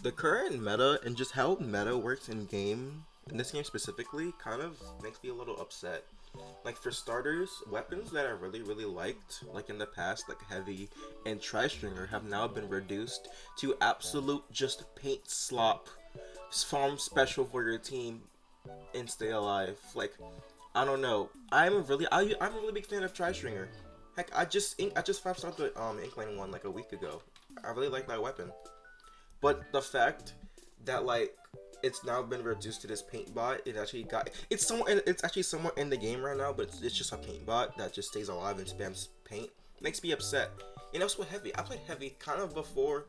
The current meta and just how meta works in this game specifically, kind of makes me a little upset. Like for starters, weapons that I really liked, like in the past, like heavy and tri-stringer, have now been reduced to absolute just paint slop, farm special for your team and stay alive. Like I don't know, I'm a really big fan of tri-stringer. Heck, I just 5-starred the Inkling one like a week ago. I really like that weapon. But the fact that like it's now been reduced to this paint bot, it's actually somewhere in the game right now, but it's just a paint bot that just stays alive and spams paint. Makes me upset. And also heavy. I played heavy kind of before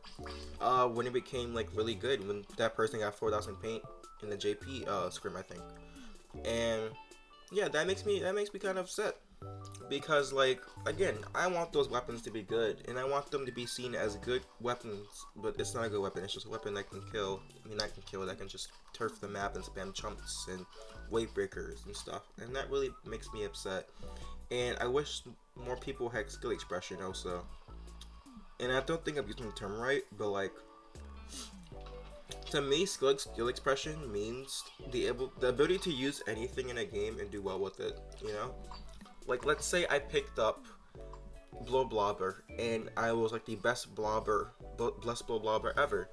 when it became like really good, when that person got 4,000 paint in the JP scrim, I think. And yeah, that makes me kind of upset because like again, I want those weapons to be good and I want them to be seen as good weapons, but it's not a good weapon. It's just a weapon that can kill. I mean, that can kill, that can just turf the map and spam chumps and wave breakers and stuff, and that really makes me upset. And I wish more people had skill expression also. And I don't think I'm using the term right, but like to me, skill expression means the ability to use anything in a game and do well with it. You know, like let's say I picked up blow blobber and I was like the best blessed blow blobber ever.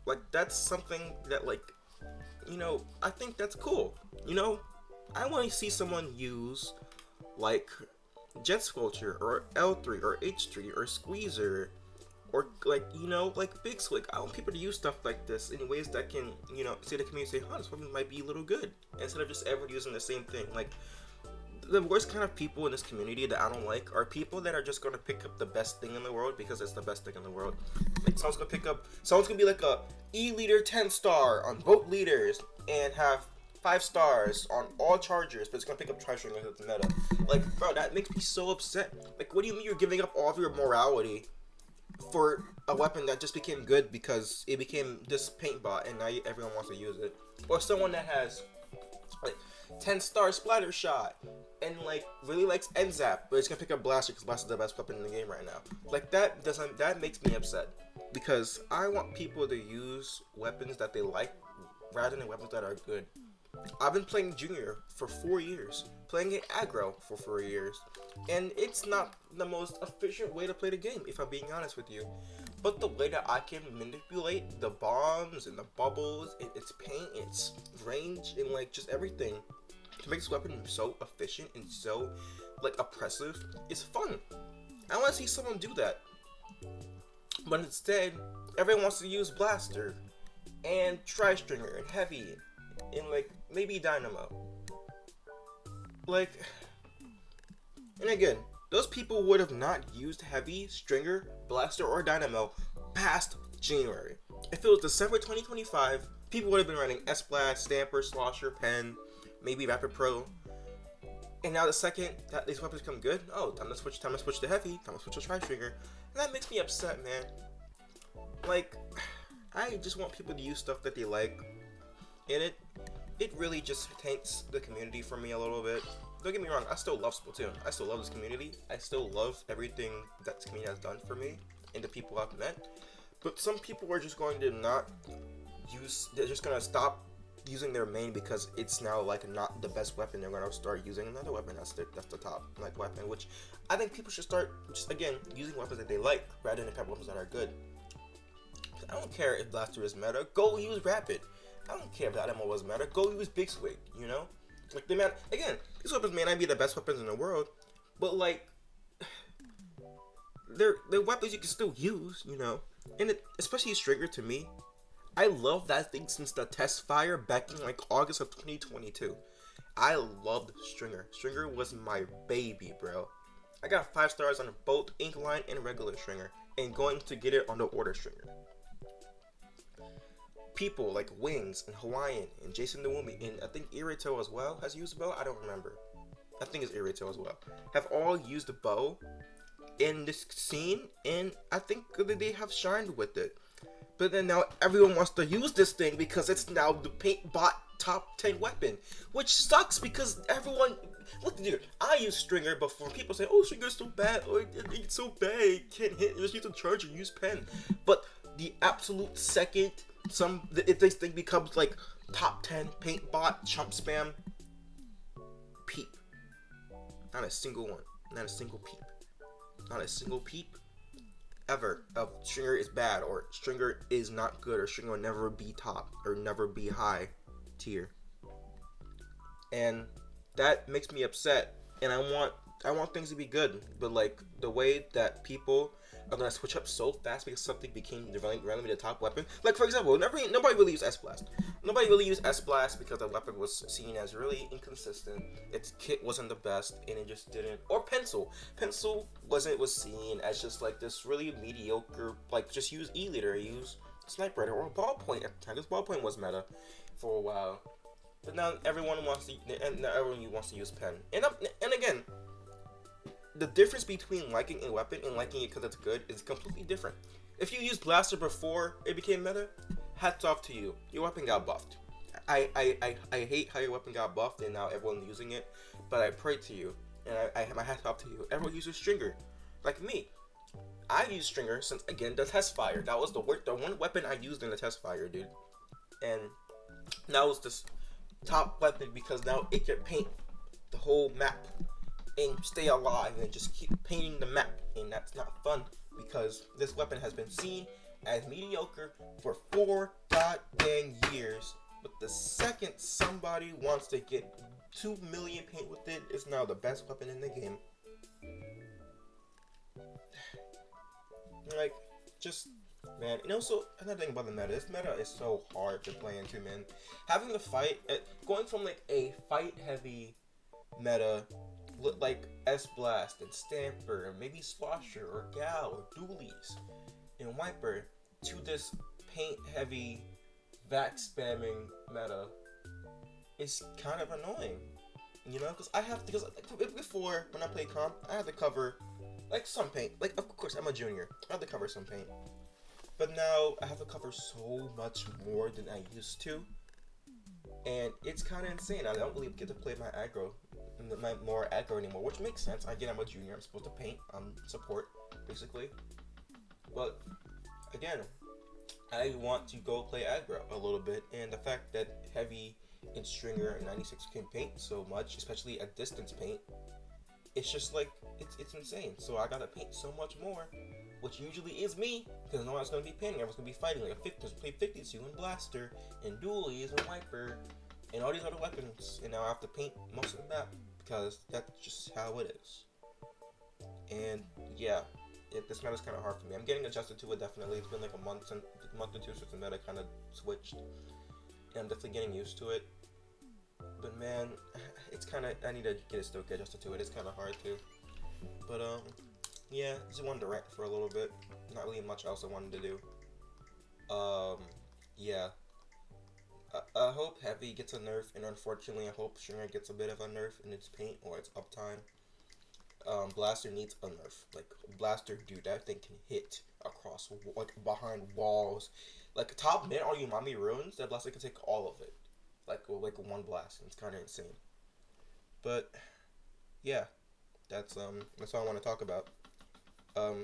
Like that's something that like, I think that's cool. You know, I want to see someone use like jet sculpture or L3 or H3 or squeezer or like like big swig. I want people to use stuff like this in ways that can see the community say, huh, this weapon might be a little good, instead of just everyone using the same thing. Like the worst kind of people in this community that I don't like are people that are just gonna pick up the best thing in the world because it's the best thing in the world. Like someone's gonna be like a E-leader 10-star on both leaders and have 5 stars on all chargers, but it's gonna pick up tri-string as the meta. Like, bro, that makes me so upset. Like, what do you mean you're giving up all of your morality for a weapon that just became good because it became this paint bot and now everyone wants to use it? Or someone that has like 10-star splatter shot and like really likes NZAP, but it's gonna pick up Blaster because Blaster's the best weapon in the game right now. Like that makes me upset because I want people to use weapons that they like rather than weapons that are good. I've been playing Junior for 4 years, playing it aggro for 4 years, and it's not the most efficient way to play the game, if I'm being honest with you. But the way that I can manipulate the bombs and the bubbles, and its paint, and its range, and like just everything to make this weapon so efficient and so like oppressive is fun. I want to see someone do that, but instead, everyone wants to use Blaster and Tri-Stringer and Heavy and like maybe Dynamo. Like, and again, those people would have not used Heavy, Stringer, Blaster, or Dynamo past January. If it was December 2025, people would have been running S-Blast, Stamper, Slosher, Pen, maybe Rapid Pro. And now the second that these weapons become good, oh, time to switch to Heavy, time to switch to Tri-Stringer. And that makes me upset, man. Like, I just want people to use stuff that they like. And it really just tanks the community for me a little bit. Don't get me wrong, I still love Splatoon. I still love this community. I still love everything that this community has done for me and the people I've met. But some people are just going to they're just going to stop using their main because it's now like not the best weapon. They're going to start using another weapon that's the top like weapon, which I think people should start just again using weapons that they like rather than weapons that are good. I don't care if Blaster is meta, go use Rapid. I don't care if that ammo was meta, go use Big Swig, Like, again, these weapons may not be the best weapons in the world, but, like, they're weapons you can still use, And especially Stringer, to me, I love that thing since the test fire back in, like, August of 2022. I loved Stringer. Stringer was my baby, bro. I got 5 stars on both Inkline and regular Stringer, and going to get it on the Order Stringer. People like Wings and Hawaiian and Jason Dewumi and I think Irito as well has used bow. I don't remember. I think it's Irito as well. Have all used a bow in this scene, and I think that they have shined with it. But then now everyone wants to use this thing because it's now the paint bot top 10 weapon, which sucks because everyone. Look, dude, I use Stringer before. People say, "Oh, Stringer's so bad. Oh, it's so bad. It can't hit. You just need to charge and use Pen." But the absolute second if this thing becomes like top 10 paint bot chump spam, peep. Not a single one. Not a single peep. Not a single peep ever of Stringer is bad or Stringer is not good or Stringer will never be top or never be high tier. And that makes me upset. And I want things to be good, but like the way that people are gonna switch up so fast because something became randomly the top weapon. Like for example, nobody really used S Blast. Nobody really used S Blast because the weapon was seen as really inconsistent. Its kit wasn't the best, and it just didn't. Or Pencil. Pencil was seen as just like this really mediocre. Like just use E leader, use Sniper or Ballpoint at the time. Because Ballpoint was meta for a while, but now everyone wants to use Pen. And again, the difference between liking a weapon and liking it because it's good is completely different. If you used Blaster before it became meta, hats off to you. Your weapon got buffed. I hate how your weapon got buffed and now everyone's using it, but I pray to you and I have my hats off to you. Everyone uses Stringer, like me. I use Stringer since again the test fire. That was the one weapon I used in the test fire, dude. And now it's this top weapon because now it can paint the whole map and stay alive and just keep painting the map, and that's not fun because this weapon has been seen as mediocre for 4 goddamn years. But the second somebody wants to get 2 million paint with it, it's now the best weapon in the game. Like, just man, and also another thing about the meta. This meta is so hard to play into, man. Having the fight, going from like a fight heavy meta like S Blast and Stamper and maybe Slosher or Gal or Doolies and Wiper to this paint heavy vac spamming meta is kind of annoying, you know, because before when I play comp I had to cover like some paint, like of course I'm a junior, I have to cover some paint, but now I have to cover so much more than I used to, and it's kind of insane. I don't really get to play my aggro anymore, which makes sense. Again, I'm a junior, I'm supposed to paint, support, basically. But, again, I want to go play aggro a little bit, and the fact that Heavy and Stringer and 96 can paint so much, especially at distance paint, it's just like, it's insane. So I gotta paint so much more, which usually is me, because no one's gonna be painting, everyone's gonna be fighting, like play 52 and Blaster, and Dualies and Wiper, and all these other weapons, and now I have to paint most of the map, because that's just how it is. And yeah, this meta's kind of hard for me. I'm getting adjusted to it, definitely. It's been like a month or two since the meta kind of switched, and I'm definitely getting used to it. But man, it's kind of, I need to get adjusted to it. It's kind of hard too. But yeah, just wanted to rant for a little bit. Not really much else I wanted to do. Yeah. I hope Heavy gets a nerf, and unfortunately I hope Stringer gets a bit of a nerf in its paint or its uptime. Blaster needs a nerf. Like, Blaster, dude, that thing can hit across, like, behind walls. Like, top mid Arumami ruins, that Blaster can take all of it. Like one blast, and it's kind of insane. But, yeah, that's all I want to talk about. I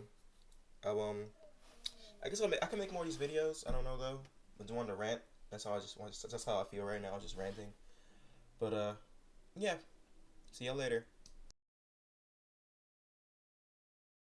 guess I can make more of these videos, I don't know, though. I just wanted to rant. That's how I feel right now, just ranting. But, yeah. See y'all later.